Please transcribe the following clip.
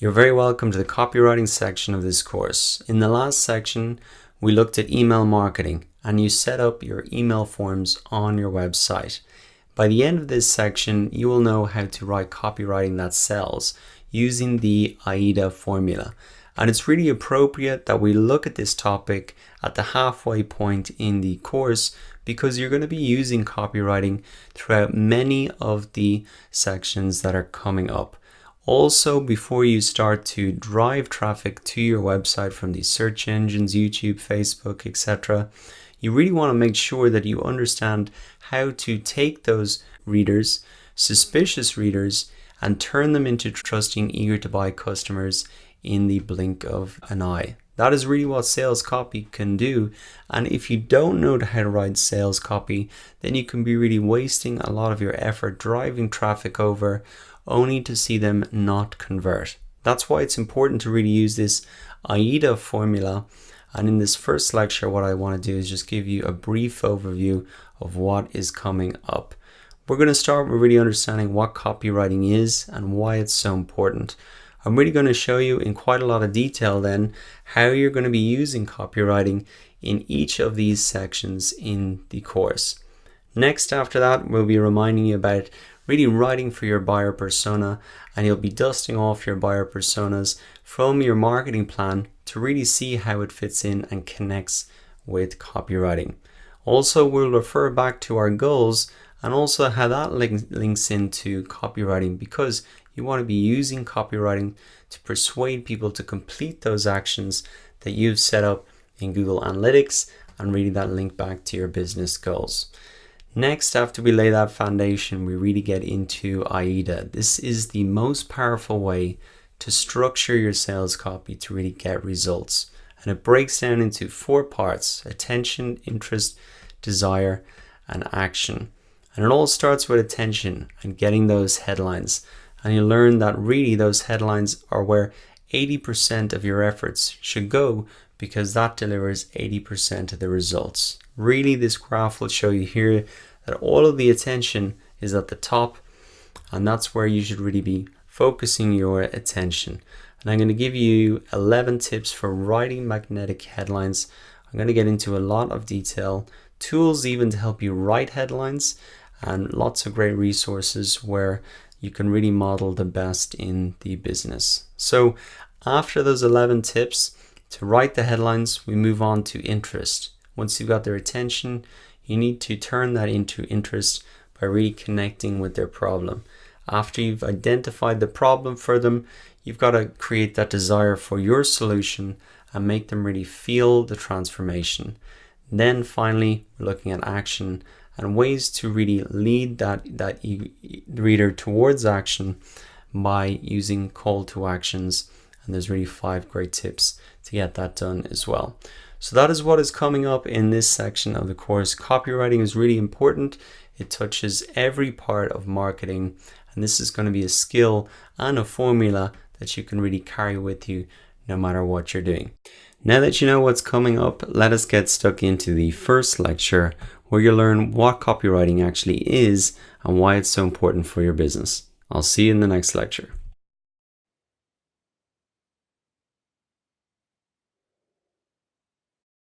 You're very welcome to the copywriting section of this course. In the last section, we looked at email marketing and you set up your email forms on your website. By the end of this section, you will know how to write copywriting that sells using the AIDA formula. And it's really appropriate that we look at this topic at the halfway point in the course because you're going to be using copywriting throughout many of the sections that are coming up. Also, before you start to drive traffic to your website from these search engines, YouTube, Facebook, etc., you really want to make sure that you understand how to take those readers, suspicious readers, and turn them into trusting, eager to buy customers in the blink of an eye. That is really what sales copy can do. And if you don't know how to write sales copy, then you can be really wasting a lot of your effort driving traffic over only to see them not convert. That's why it's important to really use this AIDA formula. And in this first lecture, what I want to do is just give you a brief overview of what is coming up. We're going to start with really understanding what copywriting is and why it's so important. I'm really going to show you in quite a lot of detail then how you're going to be using copywriting in each of these sections in the course. Next, after that, we'll be reminding you about really writing for your buyer persona, and you'll be dusting off your buyer personas from your marketing plan to really see how it fits in and connects with copywriting. Also, we'll refer back to our goals and also how that links into copywriting, because you want to be using copywriting to persuade people to complete those actions that you've set up in Google Analytics and really that link back to your business goals. Next, after we lay that foundation, we really get into AIDA. This is the most powerful way to structure your sales copy to really get results. And it breaks down into 4 parts: attention, interest, desire, and action. And it all starts with attention and getting those headlines. And you learn that really those headlines are where 80% of your efforts should go, because that delivers 80% of the results. Really, this graph will show you here that all of the attention is at the top, and that's where you should really be focusing your attention. And I'm going to give you 11 tips for writing magnetic headlines. I'm going to get into a lot of detail, tools even to help you write headlines, and lots of great resources where you can really model the best in the business. So after those 11 tips to write the headlines, we move on to interest. Once you've got their attention, you need to turn that into interest by really connecting with their problem. After you've identified the problem for them, you've got to create that desire for your solution and make them really feel the transformation. Then finally, we're looking at action and ways to really lead that reader towards action by using call to actions. And there's really 5 great tips to get that done as well. So that is what is coming up in this section of the course. Copywriting is really important. It touches every part of marketing, and this is going to be a skill and a formula that you can really carry with you no matter what you're doing. Now that you know what's coming up, let us get stuck into the first lecture, where you'll learn what copywriting actually is and why it's so important for your business. I'll see you in the next lecture.